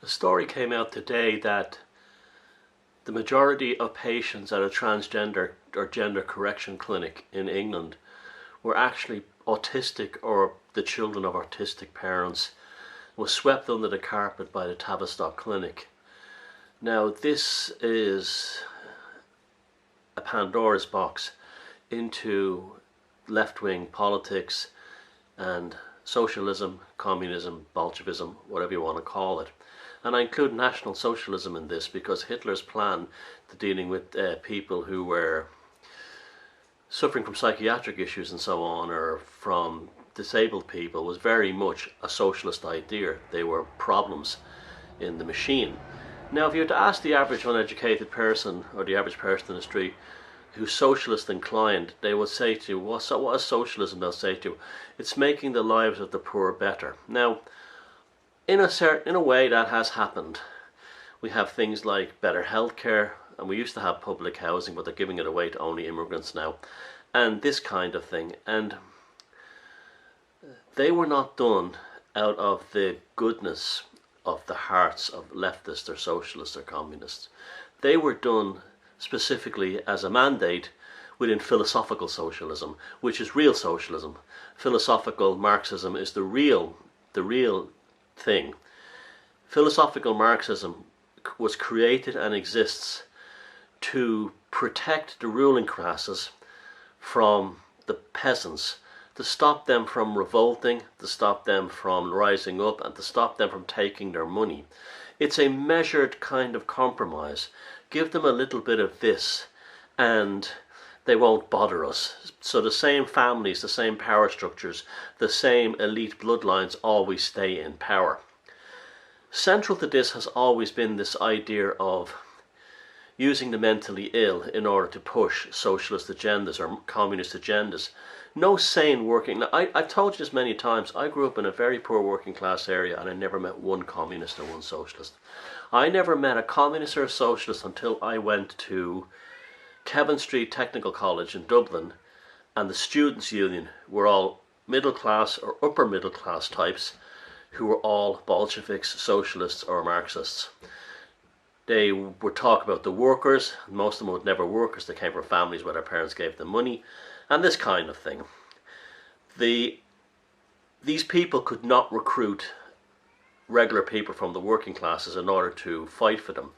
A story came out today that the majority of patients at a transgender or gender correction clinic in England were actually autistic or the children of autistic parents, was swept under the carpet by the Tavistock Clinic. Now this is a Pandora's box into left-wing politics and socialism, communism, Bolshevism, whatever you want to call it. And I include National Socialism in this because Hitler's plan to dealing with people who were suffering from psychiatric issues and so on, or from disabled people, was very much a socialist idea. They were problems in the machine. Now, if you were to ask the average uneducated person or the average person in the street who's socialist inclined, they would say to you, what is socialism? They'll say to you, it's making the lives of the poor better. Now, in a way that has happened. We have things like better healthcare, and we used to have public housing, but they're giving it away to only immigrants now, and this kind of thing. And they were not done out of the goodness of the hearts of leftists or socialists or communists. They were done specifically as a mandate within philosophical socialism, which is real socialism. Philosophical Marxism is the real thing. Philosophical Marxism was created and exists to protect the ruling classes from the peasants, to stop them from revolting, to stop them from rising up, and to stop them from taking their money. It's a measured kind of compromise. Give them a little bit of this and they won't bother us. So the same families, the same power structures, the same elite bloodlines always stay in power. Central to this has always been this idea of using the mentally ill in order to push socialist agendas or communist agendas. No sane working... I've told you this many times. I grew up in a very poor working class area and I never met one communist or one socialist. I never met a communist or a socialist until I went to Kevin Street Technical College in Dublin, and the Students' Union were all middle class or upper middle class types who were all Bolsheviks, socialists or Marxists. They would talk about the workers. Most of them would never work because they came from families where their parents gave them money, and this kind of thing. These people could not recruit regular people from the working classes in order to fight for them,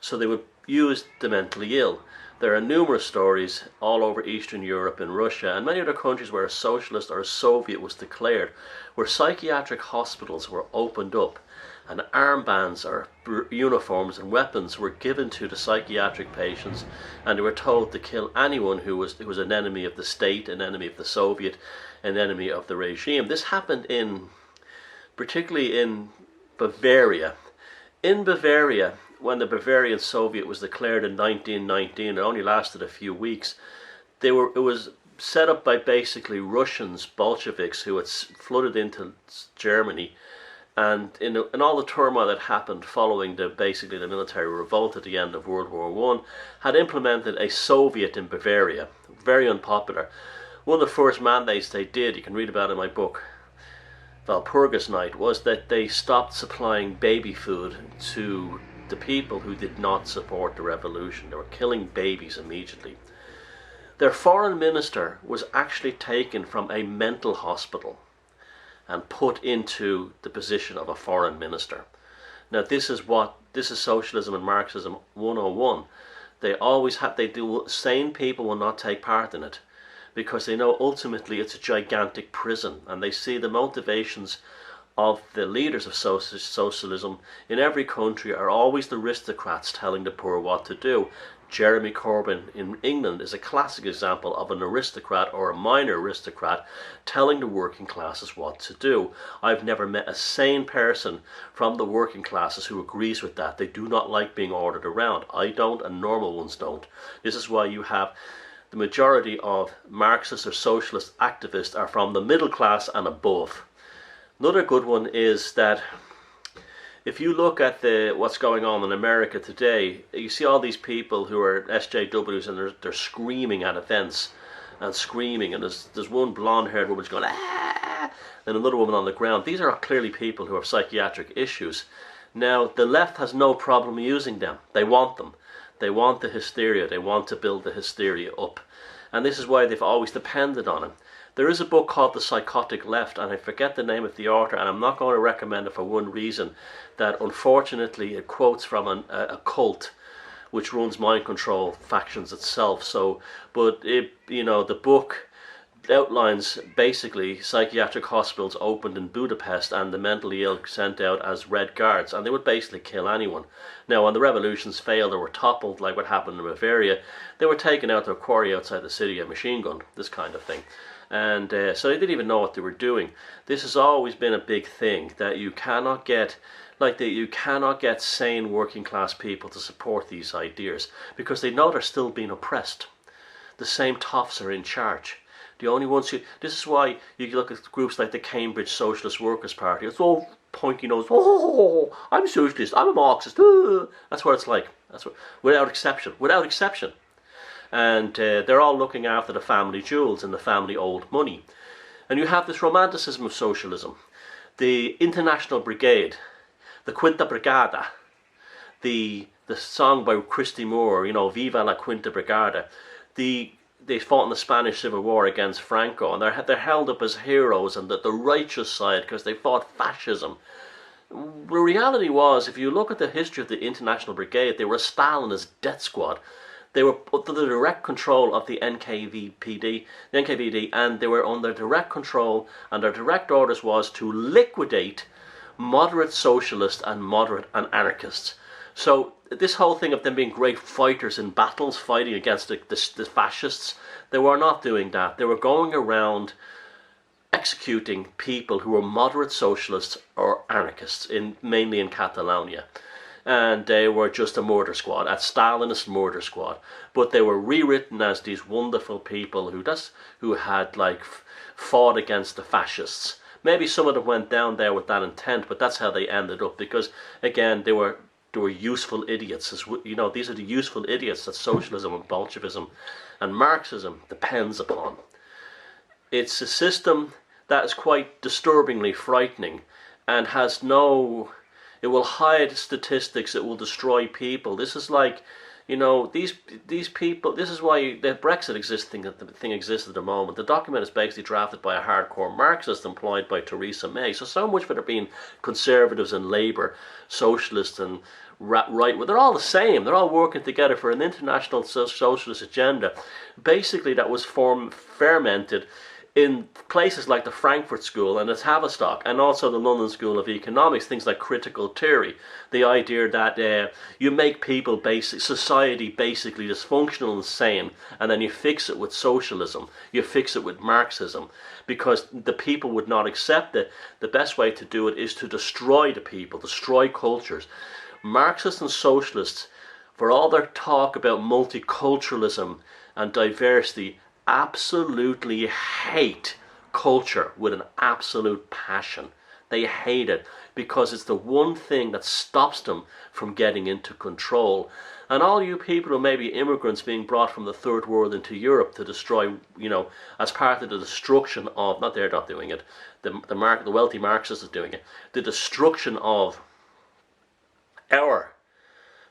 so they would use the mentally ill. There are numerous stories all over Eastern Europe and Russia and many other countries where a socialist or a Soviet was declared, where psychiatric hospitals were opened up and armbands or uniforms and weapons were given to the psychiatric patients, and they were told to kill anyone who was an enemy of the state, an enemy of the Soviet, an enemy of the regime. This happened particularly in Bavaria. In Bavaria, when the Bavarian Soviet was declared in 1919, it only lasted a few weeks. It was set up by basically Russians, Bolsheviks, who had flooded into Germany, and in all the turmoil that happened following the military revolt at the end of World War I, had implemented a Soviet in Bavaria. Very unpopular. One of the first mandates they did, you can read about it in my book, Walpurgis Night, was that they stopped supplying baby food to the people who did not support the revolution. They were killing babies immediately. Their foreign minister was actually taken from a mental hospital and put into the position of a foreign minister. Now this is socialism and Marxism 101. Sane people will not take part in it because they know ultimately it's a gigantic prison, and they see the motivations of the leaders of socialism in every country are always the aristocrats telling the poor what to do. Jeremy Corbyn in England is a classic example of an aristocrat or a minor aristocrat telling the working classes what to do. I've never met a sane person from the working classes who agrees with that. They do not like being ordered around. I don't, and normal ones don't. This is why you have the majority of Marxist or socialist activists are from the middle class and above. Another good one is that if you look at what's going on in America today, you see all these people who are SJWs and they're screaming at events and screaming, and there's one blonde-haired woman going, ah, and another woman on the ground. These are clearly people who have psychiatric issues. Now, the left has no problem using them. They want them. They want the hysteria. They want to build the hysteria up. And this is why they've always depended on it. There is a book called The Psychotic Left, and I forget the name of the author, and I'm not going to recommend it for one reason, that unfortunately it quotes from a cult which runs mind control factions itself. So, but it, the book outlines basically psychiatric hospitals opened in Budapest and the mentally ill sent out as Red Guards, and they would basically kill anyone. Now, when the revolutions failed or were toppled, like what happened in Bavaria, they were taken out to a quarry outside the city, a machine gun, this kind of thing. And so they didn't even know what they were doing. This has always been a big thing, that you cannot get sane working class people to support these ideas, because they know they're still being oppressed. The same toffs are in charge. The only ones who, this is why you look at groups like the Cambridge Socialist Workers' Party. It's all pointy nose. Oh, I'm a socialist. I'm a Marxist. That's what it's like. That's what, without exception. Without exception. And they're all looking after the family jewels and the family old money. And you have this romanticism of socialism. The International Brigade, the Quinta Brigada, the song by Christy Moore, Viva la Quinta Brigada. They fought in the Spanish Civil War against Franco, and they're held up as heroes and the righteous side because they fought fascism. The reality was, if you look at the history of the International Brigade, they were a Stalinist death squad. They were under the direct control of the NKVD, and they were under direct control, and their direct orders was to liquidate moderate socialists and moderate and anarchists. So this whole thing of them being great fighters in battles, fighting against the fascists, they were not doing that. They were going around executing people who were moderate socialists or anarchists, mainly in Catalonia. And they were just a murder squad, a Stalinist murder squad. But they were rewritten as these wonderful people who had fought against the fascists. Maybe some of them went down there with that intent, but that's how they ended up, because again they were useful idiots. These are the useful idiots that socialism and Bolshevism and Marxism depends upon. It's a system that is quite disturbingly frightening and has no... It will hide statistics. It will destroy people. This is like, these people. This is why the Brexit thing exists at the moment. The document is basically drafted by a hardcore Marxist employed by Theresa May. So much for there being conservatives and Labour, socialists and right. Well, they're all the same. They're all working together for an international socialist agenda. Basically, that was fermented in places like the Frankfurt School and the Tavistock, and also the London School of Economics, things like critical theory. The idea that you make society basically dysfunctional and sane, and then you fix it with socialism, you fix it with Marxism, because the people would not accept it. The best way to do it is to destroy the people, destroy cultures. Marxists and socialists, for all their talk about multiculturalism and diversity, absolutely hate culture with an absolute passion. They hate it because it's the one thing that stops them from getting into control. And all you people who may be immigrants being brought from the third world into Europe to destroy, as part of the destruction of, not they're not doing it, the wealthy Marxists are doing it, the destruction of our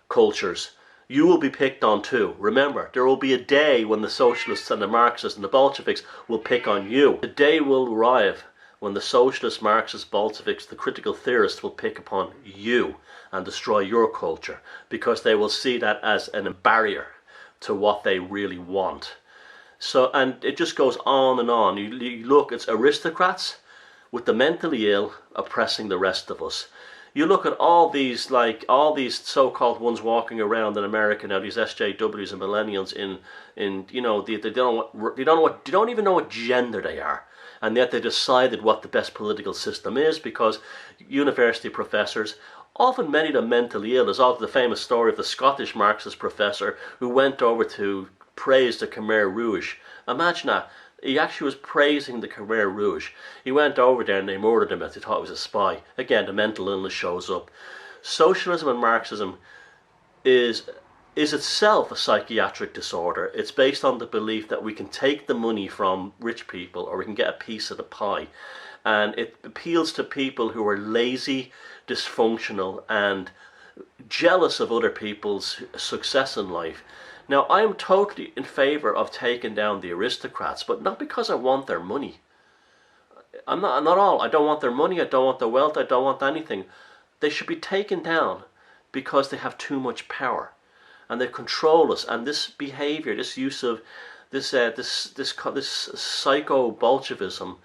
cultures, you will be picked on too. Remember, there will be a day when the socialists and the Marxists and the Bolsheviks will pick on you. The day will arrive when the socialists, Marxists, Bolsheviks, the critical theorists will pick upon you and destroy your culture, because they will see that as a barrier to what they really want. So, and it just goes on and on. You look, it's aristocrats with the mentally ill oppressing the rest of us. You look at all these so-called ones walking around in America now, these SJWs and millennials they don't even know what gender they are, and yet they decided what the best political system is, because university professors, often many of them mentally ill. There's also the famous story of the Scottish Marxist professor who went over to praise the Khmer Rouge. Imagine that. He actually was praising the Khmer Rouge. He went over there and they murdered him as they thought he was a spy. Again, the mental illness shows up. Socialism and Marxism is itself a psychiatric disorder. It's based on the belief that we can take the money from rich people, or we can get a piece of the pie. and it appeals to people who are lazy, dysfunctional, and jealous of other people's success in life. Now, I am totally in favour of taking down the aristocrats, but not because I want their money. I'm not all. I don't want their money, I don't want their wealth, I don't want anything. They should be taken down because they have too much power and they control us, and this behavior, this use of this psycho-Bolshevism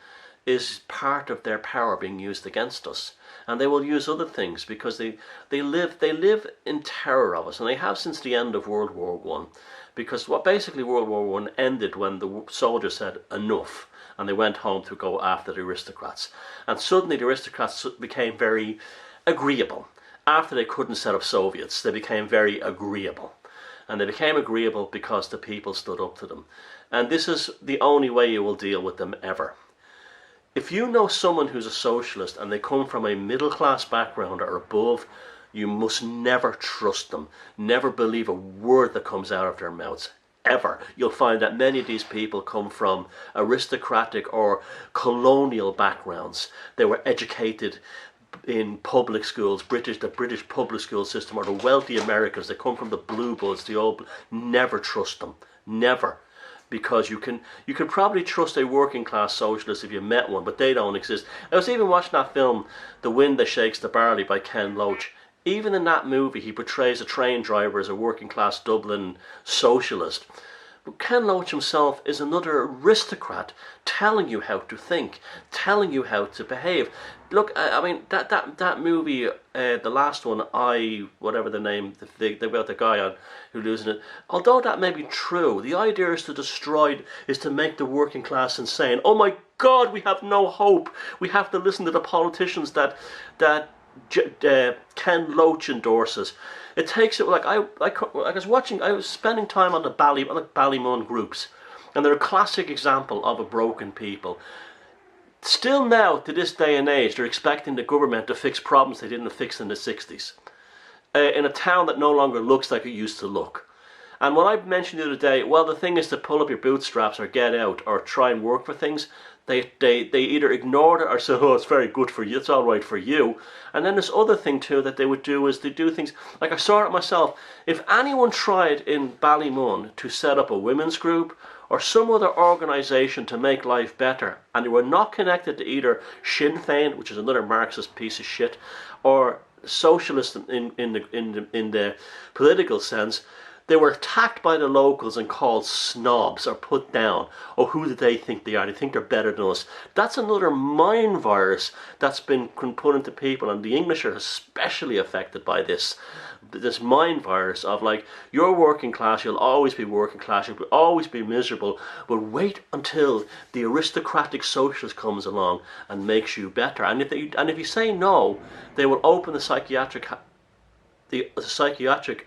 is part of their power being used against us. And they will use other things because they live in terror of us, and they have since the end of World War One. Because what basically World War One ended when the soldiers said enough, and they went home to go after the aristocrats. And suddenly the aristocrats became very agreeable. After they couldn't set up Soviets, they became very agreeable. And they became agreeable because the people stood up to them. And this is the only way you will deal with them ever. If you know someone who's a socialist and they come from a middle class background or above, you must never trust them. Never believe a word that comes out of their mouths. Ever. You'll find that many of these people come from aristocratic or colonial backgrounds. They were educated in public schools, the British public school system, or the wealthy Americans. They come from the blue bloods, the old. Never trust them. Never. Because you can probably trust a working class socialist if you met one, but they don't exist. I was even watching that film, The Wind That Shakes the Barley by Ken Loach. Even in that movie, he portrays a train driver as a working class Dublin socialist. But Ken Loach himself is another aristocrat telling you how to think, telling you how to behave. Look, I mean, that movie, the last one, whatever the name, about the guy on who losing it, although that may be true, the idea is to make the working class insane. Oh my God, we have no hope. We have to listen to the politicians that Ken Loach endorses. It takes it, like I was spending time on the Ballymun groups, and they're a classic example of a broken people. Still now, to this day and age, they're expecting the government to fix problems they didn't fix in the 60s. In a town that no longer looks like it used to look. And when I mentioned the other day, well, the thing is to pull up your bootstraps or get out or try and work for things, they either ignored it or said, oh, it's very good for you, it's all right for you. And then this other thing too that they would do is they do things, like I saw it myself, if anyone tried in Ballymun to set up a women's group or some other organisation to make life better, and they were not connected to either Sinn Féin, which is another Marxist piece of shit, or socialist in the political sense, they were attacked by the locals and called snobs or put down. Oh, who do they think they are? They think they're better than us. That's another mind virus that's been put into people, and the English are especially affected by this mind virus of like, you're working class, you'll always be working class, you'll always be miserable, but wait until the aristocratic socialist comes along and makes you better. And if you say no, they will open the psychiatric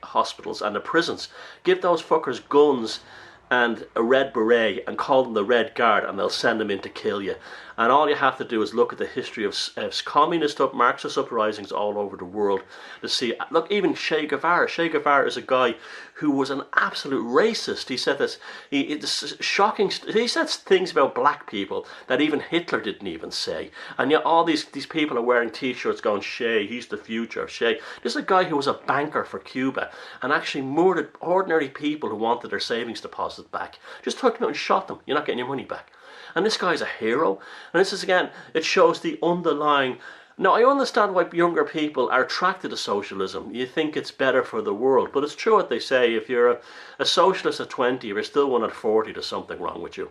hospitals and the prisons, give those fuckers guns and a red beret and call them the Red Guard, and they'll send them in to kill you. And all you have to do is look at the history of communist Marxist uprisings all over the world to see. Look, even Che Guevara. Che Guevara is a guy who was an absolute racist. He said this. It's shocking. He said things about black people that even Hitler didn't even say. And yet all these people are wearing T-shirts going, Che, he's the future. Che. This is a guy who was a banker for Cuba and actually murdered ordinary people who wanted their savings deposit back. Just took them out and shot them. You're not getting your money back. And this guy's a hero. And this is, again, it shows the underlying. Now, I understand why younger people are attracted to socialism. You think it's better for the world. But it's true what they say. If you're a socialist at 20, if you're still one at 40, there's something wrong with you.